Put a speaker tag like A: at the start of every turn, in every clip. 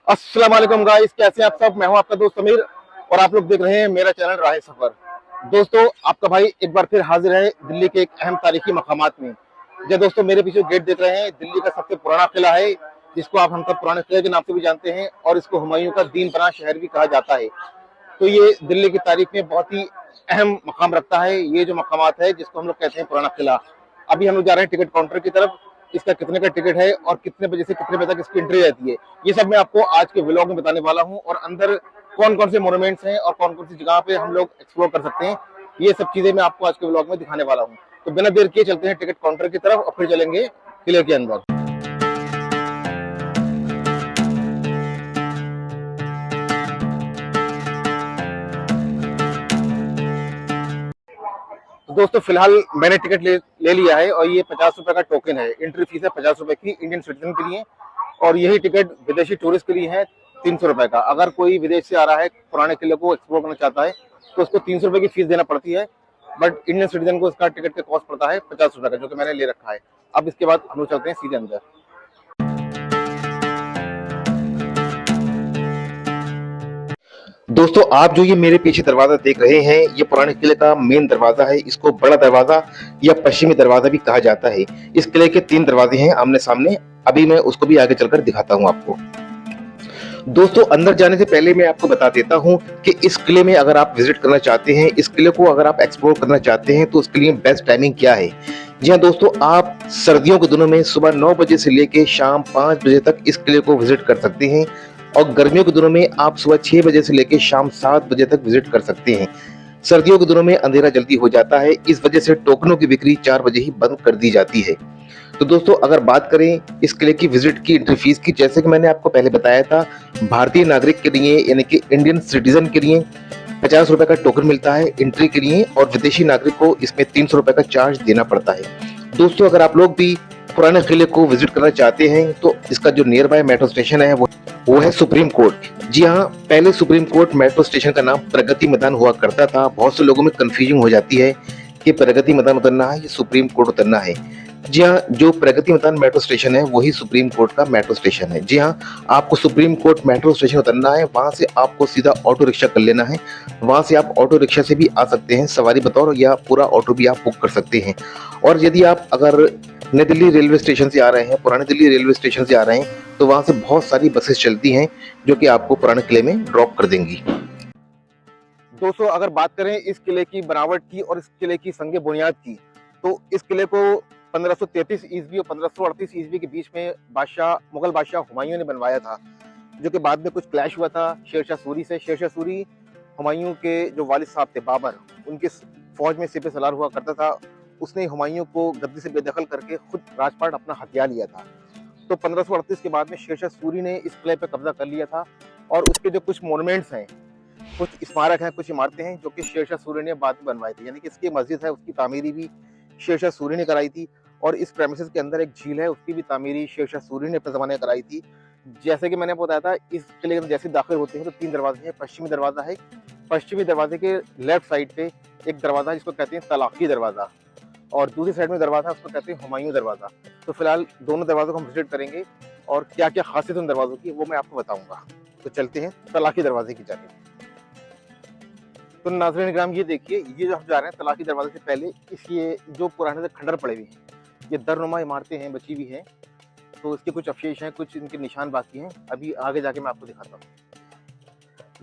A: अस्सलाम वालेकुम गाइस, कैसे हैं आप सब। मैं हूं आपका दोस्त समीर और आप लोग देख रहे हैं मेरा चैनल राह सफर। दोस्तों, आपका भाई एक बार फिर हाजिर है दिल्ली के एक अहम तारीखी मकामात में। जो दोस्तों मेरे पीछे गेट देख रहे हैं, दिल्ली का सबसे पुराना किला है, जिसको आप हम सब पुराने किले के नाम से भी जानते हैं और इसको हुमायूं का दीन पनाह शहर भी कहा जाता है। तो ये दिल्ली की तारीख में बहुत ही अहम मकाम रखता है, ये जो मकामात है जिसको हम लोग कहते हैं पुराना किला। अभी हम लोग जा रहे हैं टिकट काउंटर की तरफ। इसका कितने का टिकट है और कितने बजे से कितने बजे तक इसकी एंट्री रहती है, ये सब मैं आपको आज के व्लॉग में बताने वाला हूँ। और अंदर कौन कौन से मोन्यूमेंट्स हैं और कौन कौन सी जगह पे हम लोग एक्सप्लोर कर सकते हैं, ये सब चीजें मैं आपको आज के व्लॉग में दिखाने वाला हूँ। तो बिना देर किए चलते हैं टिकट काउंटर की तरफ और फिर चलेंगे किले के अंदर। तो दोस्तों, फिलहाल मैंने टिकट ले लिया है और ये 50 रुपए का टोकन है। एंट्री फीस है 50 रुपए की इंडियन सिटीजन के लिए, और यही टिकट विदेशी टूरिस्ट के लिए है 300 रुपए का। अगर कोई विदेश से आ रहा है, पुराने किले को एक्सप्लोर करना चाहता है, तो उसको 300 रुपए की फीस देना पड़ती है। बट इंडियन सिटीजन को इसका टिकट का कॉस्ट पड़ता है 50 रुपए का, जो कि मैंने ले रखा है। अब इसके बाद हम लोग चलते हैं सीधे अंदर। दोस्तों, आप जो ये मेरे पीछे दरवाजा देख रहे हैं, ये पुराने किले का मेन दरवाजा है। इसको बड़ा दरवाजा या पश्चिमी दरवाजा भी कहा जाता है। इस किले के 3 दरवाजे हैं आमने सामने। अभी मैं उसको भी आगे चलकर दिखाता हूँ आपको। दोस्तों, अंदर जाने से पहले मैं आपको बता देता हूँ कि इस किले में अगर आप विजिट करना चाहते हैं, इस किले को अगर आप एक्सप्लोर करना चाहते हैं, तो उसके लिए बेस्ट टाइमिंग क्या है। जी हाँ दोस्तों, आप सर्दियों के दिनों में सुबह 9 बजे से लेकर शाम 5 बजे तक इस किले को विजिट कर सकते हैं, और गर्मियों के दिनों में आप सुबह 6 बजे से लेकर शाम 7 बजे तक विजिट कर सकते हैं। सर्दियों के दिनों में अंधेरा जल्दी हो जाता है, इस वजह से टोकनों की बिक्री 4 बजे ही बंद कर दी जाती है। तो दोस्तों, अगर बात करें इस किले की विजिट की एंट्री फीस की, जैसे कि मैंने आपको पहले बताया था, भारतीय नागरिक के लिए यानी कि इंडियन सिटीजन के लिए 50 रुपए का टोकन मिलता है एंट्री के लिए, और विदेशी नागरिक को इसमें 300 रुपए का चार्ज देना पड़ता है। दोस्तों, अगर आप लोग भी पुराने किले को विजिट करना चाहते हैं, तो इसका जो नियर बाय मेट्रो स्टेशन है वो है सुप्रीम कोर्ट। जी हाँ, पहले सुप्रीम कोर्ट मेट्रो स्टेशन का नाम प्रगति मैदान हुआ करता था। बहुत से लोगों में कंफ्यूजन हो जाती है कि प्रगति मैदान उतरना है या सुप्रीम कोर्ट उतरना है। जी हाँ, जो प्रगति मैदान मेट्रो स्टेशन है वही सुप्रीम कोर्ट का मेट्रो स्टेशन है। जी हाँ, आपको सुप्रीम कोर्ट मेट्रो स्टेशन उतरना है, वहां से आपको सीधा ऑटो रिक्शा कर लेना है। वहां से आप ऑटो रिक्शा से भी आ सकते हैं सवारी बतौर, या पूरा ऑटो भी आप बुक कर सकते हैं। और यदि आप अगर नई दिल्ली रेलवे स्टेशन से आ रहे हैं, पुरानी दिल्ली रेलवे स्टेशन से आ रहे हैं, तो वहां से बहुत सारी बसेस चलती हैं जो कि आपको पुराने किले में ड्रॉप कर देंगी। दोस्तों, अगर बात करें इस किले की बनावट की और इस किले की संगे बुनियाद की, तो इस किले को 1533 ईस्वी और 1538 ईस्वी के बीच में मुगल बादशाह हुमायूं ने बनवाया था, जो कि बाद में कुछ क्लैश हुआ था शेरशाह सूरी से। शेरशाह सूरी हुमायूं के जो वालिद साहब थे बाबर, उनके फौज में सिपह सलार हुआ करता था। उसने हुमायूं को गद्दी से बेदखल करके खुद राजपाट अपना हथिया लिया था। तो 1538 के बाद में शेरशाह सूरी ने इस किले पर कब्जा कर लिया था, और उसके जो कुछ मोन्यूमेंट्स हैं, कुछ स्मारक हैं, कुछ इमारतें हैं, जो कि शेरशाह सूरी ने बाद में बनवाई थी। यानी कि इसकी मस्जिद है, उसकी तामीरी भी शेरशाह सूरी ने कराई थी। और इस प्रेमिसेस के अंदर एक झील है, उसकी भी तामीरी शेरशाह सूरी ने अपने ज़माने में कराई थी। जैसे कि मैंने बताया था, इस किले में जैसे दाखिल होते हैं तो 3 दरवाजे हैं। पश्चिमी दरवाजा है, पश्चिमी दरवाजे के लेफ्ट साइड पे एक दरवाजा है जिसको कहते हैं तलाकी दरवाजा, और दूसरी साइड में दरवाजा उसको कहते हैं हुमायूं दरवाजा। तो फिलहाल दोनों दरवाजों को हम विजिट करेंगे, और क्या क्या खासियत उन दरवाजों की वो मैं आपको बताऊंगा। तो चलते हैं तलाकी दरवाजे की जानिब। तो नाज़रीन किराम, ये देखिए, ये जो हम जा रहे हैं तलाकी दरवाजे से पहले ये जो पुराने से खंडर पड़े हुए हैं, ये दरनुमा इमारतें हैं, बची हुई हैं। तो इसके कुछ अवशेष हैं, कुछ इनके निशान बाकी हैं। अभी आगे जाके मैं आपको दिखाता हूँ।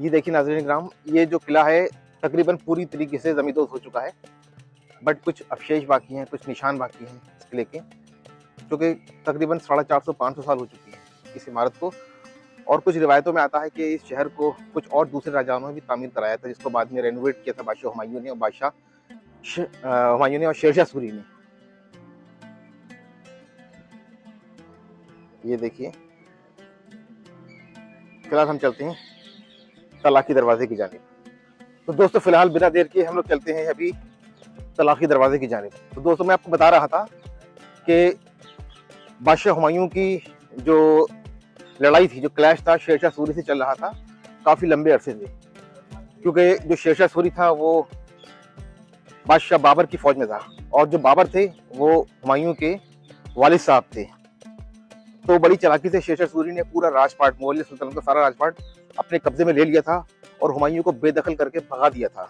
A: ये देखिए नाज़रीन किराम, ये जो किला है तकरीबन पूरी तरीके से ज़मींदोज़ हो चुका है, बट कुछ अवशेष बाकी हैं, कुछ निशान बाकी हैं इस किले के, जो कि तकरीबन 450-500 साल हो चुकी है इस इमारत को। और कुछ रिवायतों में आता है कि इस शहर को कुछ और दूसरे राजाओं ने भी तामीर कराया था, जिसको बाद में रेनोवेट किया था बादशाह हुमायूं ने और शेरशाह सूरी ने। ये देखिए, फिलहाल हम चलते हैं तलाकी दरवाजे की जानिब। तो दोस्तों, फिलहाल बिना देर के हम लोग चलते हैं अभी तलाकी दरवाजे की जानिब। तो दोस्तों, मैं आपको बता रहा था कि बादशाह हुमायूं की जो लड़ाई थी, जो क्लैश था, शेरशाह सूरी से चल रहा था काफ़ी लंबे अरसे से, क्योंकि जो शेरशाह सूरी था वो बादशाह बाबर की फौज में था, और जो बाबर थे वो हुमायूं के वालिद साहब थे। तो बड़ी चालाकी से शेरशाह सूरी ने पूरा राजपाट, मुगलिया सल्तनत का सारा राजपाट अपने कब्जे में ले लिया था और हुमायूं को बेदखल करके भगा दिया था।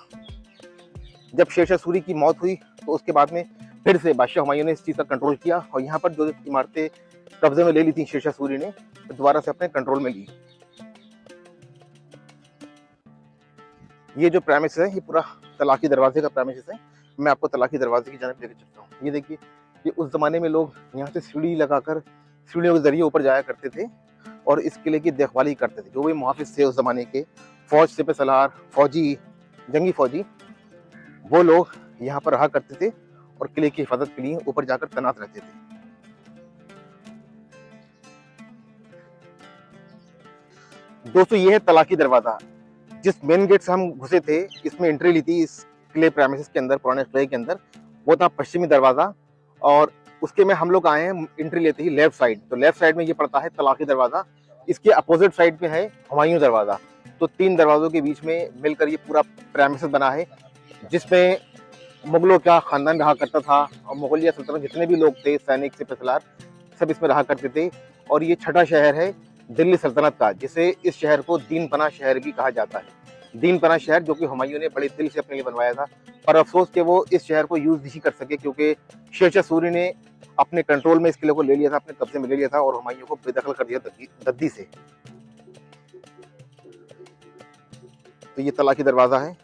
A: जब शेरशाह सूरी की मौत हुई तो उसके बाद में फिर से बादशाह हुमायूं ने इस चीज का कंट्रोल किया और यहाँ पर जो इमारतें कब्जे में ले ली थी शेरशाह सूरी ने, दोबारा से अपने कंट्रोल में ली। ये जो प्रेमिस है ये पूरा तलाकी दरवाजे का प्रेमिस है। मैं आपको तलाकी दरवाजे की जानब लेकर चलता हूँ। ये देखिए, ये उस जमाने में लोग यहाँ से सीढ़ी लगाकर सीढ़ियों के जरिए ऊपर जाया करते थे और इस किले की देखभाली करते थे। जो भी मुहाफिज थे उस जमाने के, फौज सिपह सलार, फौजी, जंगी फौजी, वो लोग यहाँ पर रहा करते थे और किले की हिफाजत के लिए ऊपर जाकर तैनात रहते थे। दोस्तों ये है तलाकी दरवाजा। जिस मेन गेट से हम घुसे थे, इसमें एंट्री ली थी इस किले प्रेमिसेस के अंदर, पुराने किले के अंदर, वो था पश्चिमी दरवाजा और उसके में हम लोग आए हैं एंट्री लेते ही लेफ्ट साइड। तो लेफ्ट साइड में ये पड़ता है तलाकी दरवाजा, इसके अपोजिट साइड में है हुमायूं दरवाजा। तो तीन दरवाजों के बीच में मिलकर ये पूरा प्रेमिसेस बना है, जिसमें मुगलों का खानदान रहा करता था और मुगलिया सल्तनत जितने भी लोग थे, सैनिक सिपह सलार, सब इसमें रहा करते थे। और ये छठा शहर है दिल्ली सल्तनत का, जिसे इस शहर को दीन पना शहर भी कहा जाता है। दीन पना शहर जो कि हुमायूं ने बड़े दिल से अपने लिए बनवाया था, पर अफसोस कि वो इस शहर को यूज नहीं कर सके क्योंकि शेरशाह सूरी ने अपने कंट्रोल में इस किले को ले लिया था, अपने कब्जे में ले लिया था और हुमायूं को बेदखल कर दिया गद्दी से। तो ये तलाकी दरवाजा है।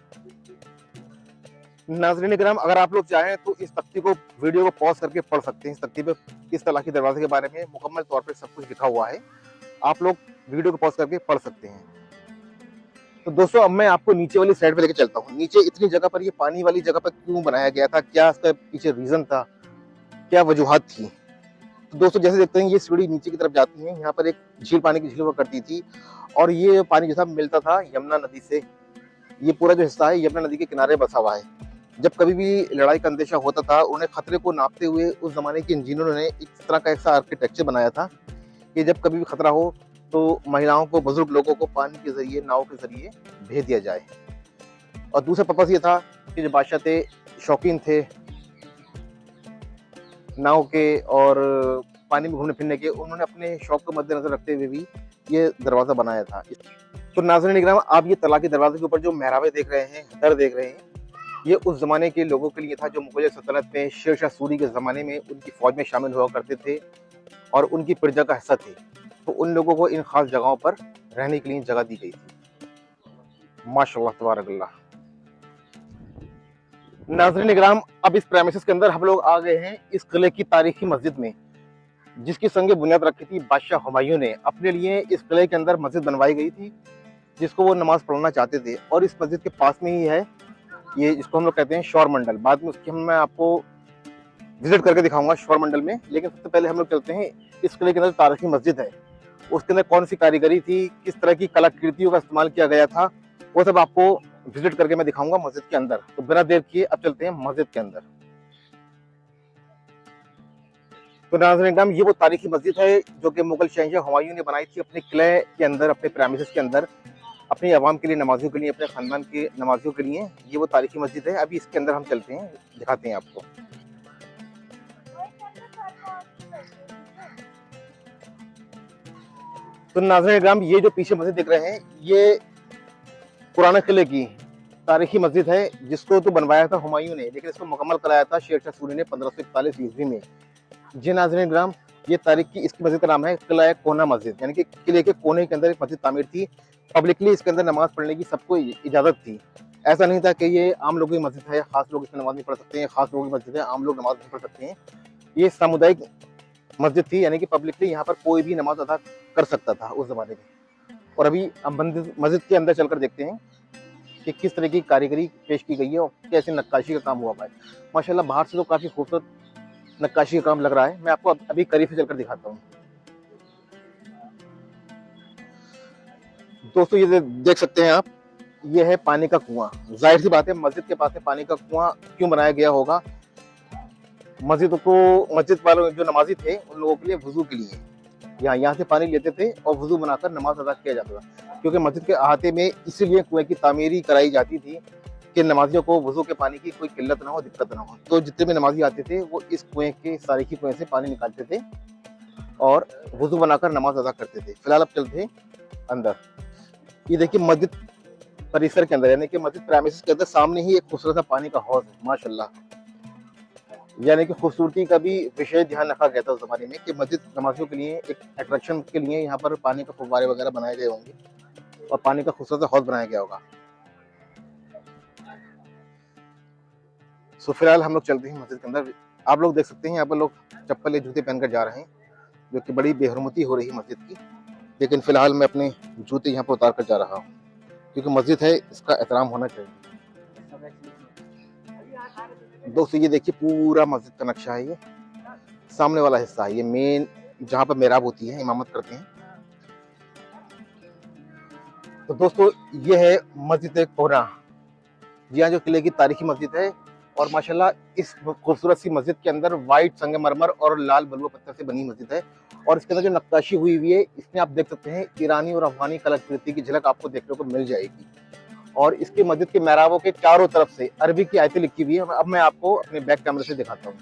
A: नाज़रीन किराम, अगर आप लोग चाहें तो इस तख्ती को, वीडियो को पॉज करके पढ़ सकते हैं। इस तख्ती पे इस तलाकी दरवाजे के बारे में मुकम्मल तौर पे सब कुछ लिखा हुआ है, आप लोग वीडियो को पॉज करके पढ़ सकते हैं। तो दोस्तों अब मैं आपको नीचे वाली साइड पे लेके चलता हूँ। नीचे इतनी जगह पर, ये पानी वाली जगह पर क्यों बनाया गया था, क्या इसका पीछे रीजन था, क्या वजूहात थी। तो दोस्तों जैसे देखते हैं ये सीढ़ी नीचे की तरफ जाती है, यहाँ पर एक झील, पानी की झील हुआ करती थी और ये पानी जो था मिलता था यमुना नदी से। ये पूरा जो हिस्सा है यमुना नदी के किनारे बसा हुआ है। जब कभी भी लड़ाई का अंदेशा होता था, उन्हें खतरे को नापते हुए उस जमाने के इंजीनियरों ने इस तरह का ऐसा आर्किटेक्चर बनाया था कि जब कभी भी खतरा हो तो महिलाओं को, बुजुर्ग लोगों को पानी के जरिए, नाव के जरिए भेज दिया जाए। और दूसरा पर्पस ये था कि जो बादशाह थे, शौकीन थे नाव के और पानी में घूमने फिरने के, उन्होंने अपने शौक को मद्देनजर रखते हुए भी ये दरवाजा बनाया था। तो नाज़रीन इकराम, आप ये तलाकी दरवाजे के ऊपर जो मेहराबे देख रहे हैं, दर देख रहे हैं, ये उस जमाने के लोगों के लिए था जो मुगलिया सल्तनत में शेरशाह सूरी के जमाने में उनकी फौज में शामिल हुआ करते थे और उनकी प्रजा का हिस्सा थे। तो उन लोगों को इन खास जगहों पर रहने के लिए जगह दी गई थी। माशाअल्लाह तबारकल्लाह। नाज़रीन इकराम, अब इस प्रेमिसेस के अंदर हम लोग आ गए हैं इस किले की तारीखी मस्जिद में, जिसकी संग बुनियाद रखी थी बादशाह हुमायूं ने। अपने लिए इस किले के अंदर मस्जिद बनवाई गई थी जिसको वो नमाज पढ़ना चाहते थे और इस मस्जिद के पास में ही है ये, जिसको हम लोग कहते हैं शौर मंडल। बाद में उसकी मैं आपको विजिट करके दिखाऊंगा शौर मंडल में, लेकिन सबसे पहले हम लोग चलते हैं इस किले के अंदर तारीखी मस्जिद है, उसके अंदर कौन सी कारीगरी थी, किस तरह की कलाकृतियों का इस्तेमाल किया गया था, वो सब आपको विजिट करके मैं दिखाऊंगा मस्जिद के अंदर। तो बिना देर किए अब चलते हैं मस्जिद के अंदर। तो नाज़रीन, ये वो तारीखी मस्जिद है जो कि मुगल शहंशाह हुमायूं ने बनाई थी अपने किले के अंदर, अपने प्रेमिसेस के अंदर, अपने अवाम के लिए, नमाजियों के लिए, अपने खानदान के नमाजियों के लिए। ये वो तारीखी मस्जिद है। अभी इसके अंदर हम चलते हैं, दिखाते हैं आपको। तो नाज़रीन, ये जो पीछे मस्जिद दिख रहे हैं, ये पुराने किले की तारीखी मस्जिद है जिसको तो बनवाया था हुमायूं ने, लेकिन इसको मुकम्मल कराया था शेरशाह सूरी ने 1541 ईस्वी में। जी नाज़रीन, ये तारीख की इसकी मस्जिद का नाम है किला कोना मस्जिद, यानी कि किले के कोने के अंदर एक मस्जिद तामीर थी। पब्लिकली इसके अंदर नमाज पढ़ने की सबको इजाजत थी। ऐसा नहीं था कि ये आम लोगों की मस्जिद है, खास लोग इसमें नमाज नहीं पढ़ सकते हैं, खास लोगों की मस्जिद है, आम लोग नमाज नहीं पढ़ सकते हैं। ये सामुदायिक मस्जिद थी, यानी कि पब्लिकली यहाँ पर कोई भी नमाज अदा कर सकता था उस जमाने में। और अभी हम मस्जिद के अंदर चलकर देखते हैं कि किस तरह की कारीगरी पेश की गई है और कैसे नक्काशी का काम हुआ है। माशाल्लाह बाहर से तो काफी खूबसूरत नक्काशी का काम लग रहा है। मैं आपको अभी करीब से चलकर दिखाता हूँ। दोस्तों ये देख सकते हैं आप, ये है पानी का कुआं। जाहिर सी बात है मस्जिद के पास में पानी का कुआं क्यों बनाया गया होगा। मस्जिद वालों जो नमाजी थे उन लोगों के लिए, वुजू के लिए यहाँ से पानी लेते थे और वुजू बनाकर नमाज अदा किया जाता था, क्योंकि मस्जिद के अहाते में इसीलिए कुएं की तामीरी कराई जाती थी कि नमाजियों को वुजू के पानी की कोई किल्लत ना हो, दिक्कत ना हो। तो जितने भी नमाजी आते थे वो इस कुएं के, सारिकी कुएं से पानी निकालते थे और वुजू बनाकर नमाज अदा करते थे। फिलहाल अब चलते हैं अंदर। ये देखिए मस्जिद परिसर के अंदर, यानी कि मस्जिद प्रेमिसेस के अंदर सामने ही एक खूबसूरत सा पानी का हौज है माशाल्लाह। यानी कि खूबसूरती का भी विशेष ध्यान रखा गया था उस जमाने में कि मस्जिद नमाजियों के लिए एक अट्रैक्शन के लिए यहाँ पर पानी के फव्वारे वगैरह बनाए गए होंगे और पानी का खूबसूरत सा हौज बनाया गया होगा। सो फिलहाल हम लोग चलते हैं मस्जिद के अंदर। आप लोग देख सकते हैं यहाँ पर लोग चप्पल या जूते पहनकर जा रहे हैं, जो कि बड़ी बेहरमती हो रही है मस्जिद की। लेकिन फिलहाल मैं अपने जूते यहाँ पर उतार कर जा रहा हूँ, क्योंकि मस्जिद है, इसका एहतराम होना चाहिए। दोस्तों ये देखिए पूरा मस्जिद का नक्शा है। ये सामने वाला हिस्सा है, ये मेन जहाँ पर मेहराब होती है, इमामत करते हैं। तो दोस्तों ये है मस्जिद कोहरा। जी हाँ, जो किले की तारीखी मस्जिद है। और माशाल्लाह इस खूबसूरत सी मस्जिद के अंदर वाइट संगमरमर और लाल बलुआ पत्थर से बनी मस्जिद है। और इसके अंदर जो नक्काशी हुई हुई है, इसमें आप देख सकते हैं ईरानी और अफगानी कलाकृति की झलक आपको देखने को मिल जाएगी। और इसकी मस्जिद के मेहराबों के चारों तरफ से अरबी की आयतें लिखी हुई है। अब मैं आपको अपने बैक कैमरे से दिखाता हूँ।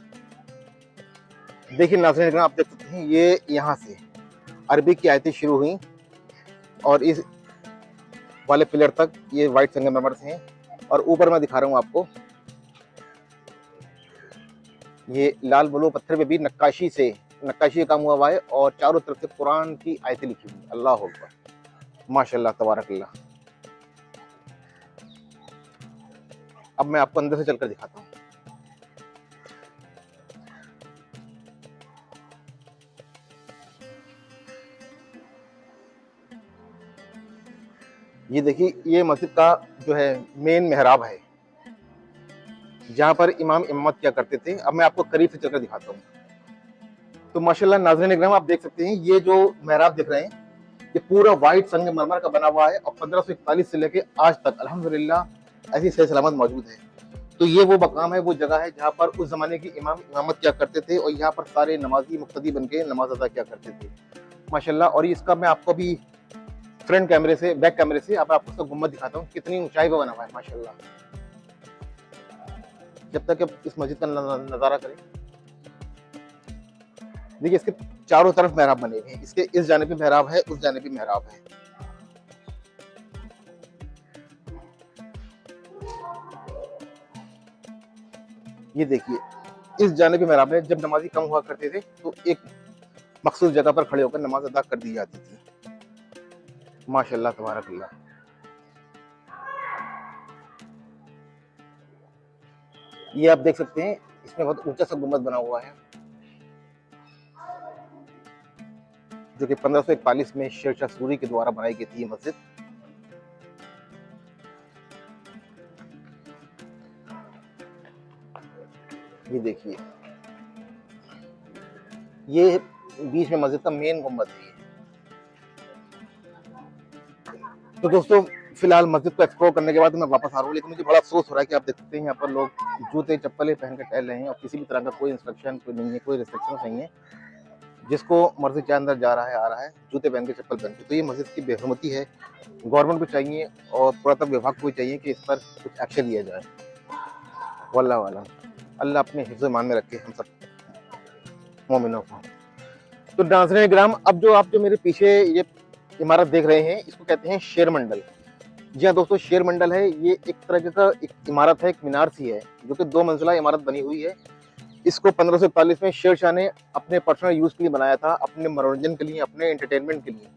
A: देखिए नाज़रीन, आप देख सकते हैं ये यहाँ से अरबी की आयतें शुरू हुई और इस वाले पिलर तक ये वाइट संगमरमर से हैं। और ऊपर मैं दिखा रहा हूँ आपको, ये लाल बलुआ पत्थर पे भी नक्काशी का काम हुआ है और चारों तरफ से कुरान की आयतें लिखी हुई। अल्लाह अकबर, माशाल्लाह तबारकल्लाह। अब मैं आपको अंदर से चलकर दिखाता हूँ। ये देखिए ये मस्जिद का जो है मेन मेहराब है, जहाँ पर इमाम इमामत क्या करते थे। अब मैं आपको करीब से चलकर दिखाता हूँ। तो माशाल्लाह नाज़रीन इकराम, आप देख सकते हैं ये जो मेहराब दिख रहे हैं, ये पूरा वाइट संगमरमर का बना हुआ है और 1541 से लेके आज तक अल्हम्दुलिल्लाह ऐसी सही सलामत मौजूद है। तो ये वो मकाम है, वो जगह है जहाँ पर उस जमाने की इमाम इमामत क्या करते थे और यहाँ पर सारे नमाजी मुक्तदी बन के नमाज अदा क्या करते थे माशाल्लाह। और इसका मैं आपको भी फ्रंट कैमरे से, बैक कैमरे से अब आपको उसका गुम्बद दिखाता हूँ, कितनी ऊंचाई पर बना हुआ है माशाल्लाह। जब तक आप इस मस्जिद का नजारा करें, देखिए इसके चारों तरफ मेहराब बने हुए हैं। इसके इस जानिब भी मेहराब है, उस जानिब भी मेहराब है। ये देखिए इस जानिब भी मेहराब है। जब नमाजी कम हुआ करते थे तो एक मखसूस जगह पर खड़े होकर नमाज अदा कर दी जाती थी। माशाल्लाह तबारकल्लाह। ये आप देख सकते हैं इसमें बहुत ऊंचा सा गुम्बद बना हुआ है, जो कि 1541 में शेरशाह सूरी के द्वारा बनाई गई थी ये मस्जिद। ये देखिए ये बीच में मस्जिद का मेन गुम्बद है। तो दोस्तों फिलहाल मस्जिद को एक्सप्लोर करने के बाद मैं वापस आ रहा हूँ, लेकिन मुझे बड़ा अफसोस हो रहा है कि आप देख सकते हैं यहाँ पर लोग जूते चप्पलें पहन कर टहल रहे हैं और किसी भी तरह का कोई इंस्ट्रक्शन कोई नहीं है, कोई रिस्ट्रिक्शन नहीं है। जिसको मर्जी चाहे अंदर जा रहा है, आ रहा है जूते पहन के चप्पल पहन के। तो ये मस्जिद की बेहरमती है। गवर्नमेंट को चाहिए और पुरातत्व विभाग को चाहिए कि इस पर कुछ एक्शन लिया जाए। वल्लाह वाला अल्लाह अपने हिफ्ज़ ईमान में रखे हम सब मोमिनों को। तो नाज़रीन इकराम, अब जो मेरे पीछे ये इमारत देख रहे हैं, इसको कहते हैं शेर मंडल। जी हाँ दोस्तों, शेर मंडल है। ये एक तरह का एक इमारत है, एक मीनार सी है, जो कि 2 मंजिला इमारत बनी हुई है। इसको 1541 में शेरशाह ने अपने पर्सनल यूज के लिए बनाया था, अपने मनोरंजन के लिए, अपने एंटरटेनमेंट के लिए।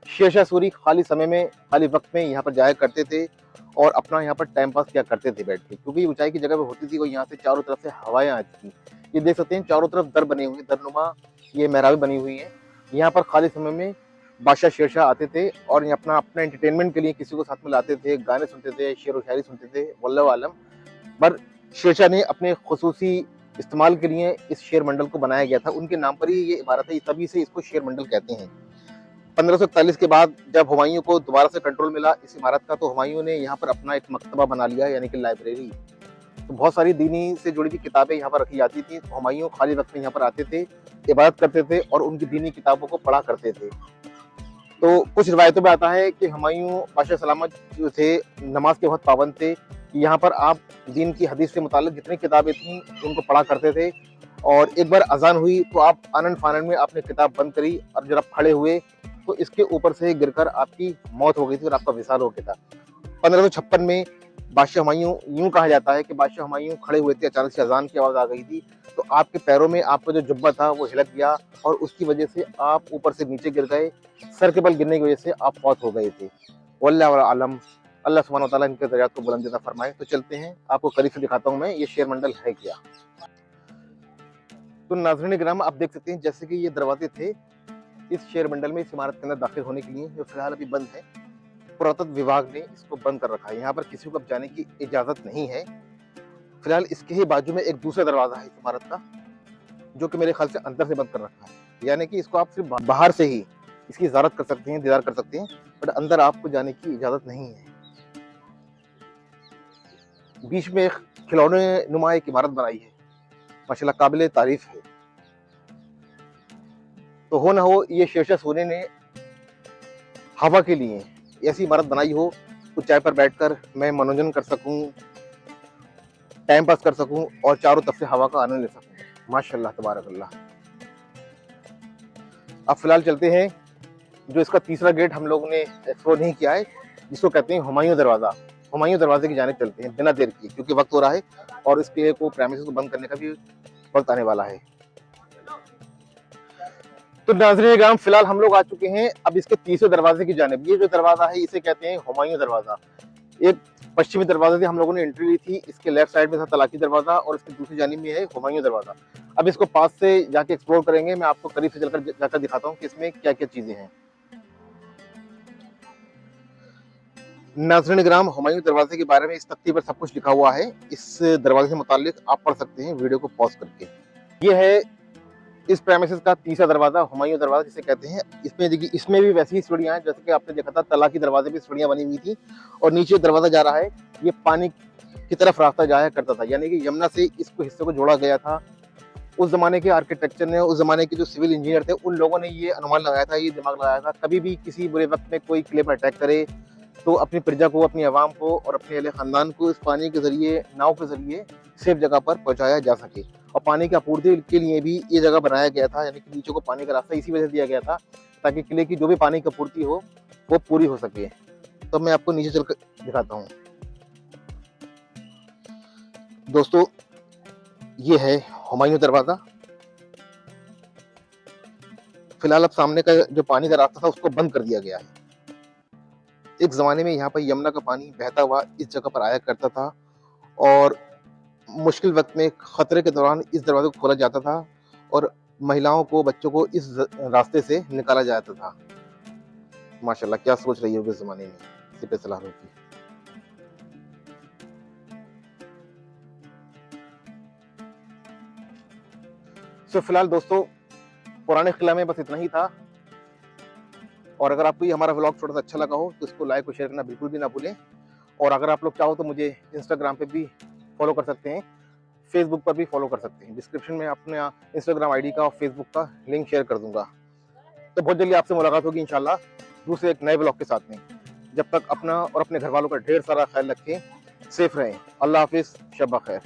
A: शेरशाह सूरी खाली समय में, खाली वक्त में यहाँ पर जाया करते थे और अपना यहाँ पर टाइम पास किया करते थे बैठ के, क्योंकि ऊंचाई की जगह पे होती थी और यहाँ से चारों तरफ से हवाएं आती थी। ये देख सकते हैं चारों तरफ दर बने हुए, दरनुमा ये मेहराबें बनी हुई है। यहाँ पर खाली समय में बादशाह शेरशाह आते थे और अपना एंटरटेनमेंट के लिए किसी को साथ में लाते थे, गाने सुनते थे, शेर व शायरी सुनते थे। वल्लाह आलम। पर शेरशाह ने अपने खुसूसी इस्तेमाल के लिए इस शेर मंडल को बनाया गया था, उनके नाम पर ही ये इमारत है, तभी से इसको शेर मंडल कहते हैं। 1541 के बाद जब हुमायूं को दोबारा से कंट्रोल मिला इस इमारत का, तो हुमायूं ने यहाँ पर अपना एक मकतबा बना लिया, यानी कि लाइब्रेरी। तो बहुत सारी दीनी से जुड़ी हुई किताबें यहाँ पर रखी जाती थी। तो हुमायूं खाली वक्त में यहाँ पर आते थे, इबादत करते थे और उनकी दीनी किताबों को पढ़ा करते थे। तो कुछ रिवायतों में आता है कि हुमायूं बादशाह सलामत जो थे, नमाज के बहुत पाबंद थे। यहाँ पर आप दीन की हदीस से मुताल्लिक जितनी किताबें थीं उनको पढ़ा करते थे और एक बार अजान हुई तो आप आनंद फानंद में आपने किताब बंद करी और जब आप खड़े हुए तो इसके ऊपर से गिरकर आपकी मौत हो गई थी और आपका विशाल हो गया था। 1556 में बादशाह हुमायूं, यूं कहा जाता है कि बादशाह हुमायूं खड़े हुए थे, अचानक से अजान की आवाज आ गई थी, तो आपके पैरों में आपका जो जुब्बा था वो हिलक गया और उसकी वजह से आप ऊपर से नीचे गिर गए। सर के बल गिरने की वजह से आप फौत हो गए थे। वल्लाहु आलम, अल्लाह सुब्हानहू व तआला इनके दर्जात को बुलंद अता फरमाए। तो चलते हैं, आपको करीब से दिखाता हूँ मैं ये शेर मंडल है क्या। तो नाज़रीन किराम, आप देख सकते हैं जैसे कि ये दरवाजे थे इस शेर मंडल में, इस इमारत के अंदर दाखिल होने के लिए, जो फिलहाल अभी बंद है। पुरातत्व विभाग ने इसको बंद कर रखा है, यहाँ पर किसी को अब जाने की इजाजत नहीं है। फिलहाल इसके ही बाजू में एक दूसरा दरवाजा है इस इमारत का, जो कि मेरे ख्याल से अंदर से बंद कर रखा है, यानी कि इसको आप सिर्फ बाहर से ही इसकी ज़ियारत कर सकते हैं, दीदार कर सकते हैं, बट अंदर आपको जाने की इजाजत नहीं है। बीच में एक खिलौने नुमा एक इमारत बनाई है, माशाल्लाह काबिले तारीफ है। तो हो ना हो ये शेरशाह सूरी ने हवा के लिए ऐसी इमारत बनाई हो, कुछ चाय पर बैठकर मैं मनोरंजन कर सकूं, टाइम पास कर सकूं और चारों तरफ से हवा का आनंद ले सकूं। माशाल्लाह तबारक अल्लाह। अब फिलहाल चलते हैं, जो इसका तीसरा गेट हम लोगों ने एक्सप्लोर नहीं किया है, जिसको कहते हैं हुमायूं दरवाजा। हुमायूं दरवाजे की जानिब चलते हैं बिना देर किए, क्योंकि वक्त हो रहा है और इस किले को, प्रेमिसेस को बंद करने का भी वक्त आने वाला है। तो नाज़रीन किराम, फिलहाल हम लोग आ चुके हैं अब इसके तीसरे दरवाजे की जानिब। ये जो दरवाजा है इसे कहते हैं हुमायूं दरवाजा। एक पश्चिमी दरवाजे से हम लोगों ने एंट्री ली थी, इसके लेफ्ट साइड में था तलाकी दरवाजा और इसकी दूसरी जानिब में है हुमायूं दरवाजा। अब इसको पास से जाके एक्सप्लोर करेंगे, मैं आपको करीब से जाकर दिखाता हूँ कि इसमें क्या क्या चीजें हैं। नाज़रीन किराम, हुमायूं दरवाजे के बारे में इस तख्ती पर सब कुछ लिखा हुआ है, इस दरवाजे से मुताल्लिक आप पढ़ सकते हैं वीडियो को पॉज करके। ये है इस प्रेमिसेस का तीसरा दरवाजा, हुमायूं दरवाजा जिसे कहते हैं। इसमें देखिए, इसमें भी वैसी ही सीढ़ियां हैं जैसे कि आपने देखा था तलाकी दरवाजे पे सीढ़ियां बनी हुई थी और नीचे दरवाजा जा रहा है, ये पानी की तरफ रास्ता जाया करता था, यानी कि यमुना से इसको हिस्से को जोड़ा गया था। उस जमाने के आर्किटेक्चर ने, उस जमाने के जो सिविल इंजीनियर थे, उन लोगों ने ये अनुमान लगाया था, ये दिमाग लगाया था, कभी भी किसी बुरे वक्त में कोई किले पर अटैक करे तो अपनी प्रजा को, अपनी आवाम को और अपने अहले खानदान को इस पानी के जरिए, नाव के जरिए सेफ जगह पर पहुंचाया जा सके। और पानी की आपूर्ति के लिए भी ये जगह बनाया गया था, यानी कि नीचे को पानी का रास्ता इसी वजह से दिया गया था ताकि किले की जो भी पानी की आपूर्ति हो वो पूरी हो सके। तो मैं आपको नीचे चलकर दिखाता हूँ। दोस्तों, ये है हुमायूं दरवाजा। फिलहाल अब सामने का जो पानी का रास्ता था उसको बंद कर दिया गया है। एक जमाने में यहाँ पर यमुना का पानी बहता हुआ इस जगह पर आया करता था और मुश्किल वक्त में, खतरे के दौरान इस दरवाजे को खोला जाता था और महिलाओं को, बच्चों को इस रास्ते से निकाला जाता था। माशाल्लाह, क्या सोच रही होगी इस जमाने में सिपह सलारों की। तो फिलहाल दोस्तों, पुराने किला में बस इतना ही था। और अगर आपको ये हमारा व्लॉग थोड़ा सा अच्छा लगा हो तो इसको लाइक और शेयर करना बिल्कुल भी ना भूलें। और अगर आप लोग चाहो तो मुझे इंस्टाग्राम पे भी फॉलो कर सकते हैं, फेसबुक पर भी फॉलो कर सकते हैं। डिस्क्रिप्शन में अपने इंस्टाग्राम आईडी का और फेसबुक का लिंक शेयर कर दूंगा। तो बहुत जल्दी आपसे मुलाकात होगी इंशाल्लाह दूसरे एक नए ब्लॉग के साथ में। जब तक अपना और अपने घर वालों का ढेर सारा ख्याल रखें, सेफ रहें। अल्लाह हाफिज, शब खैर।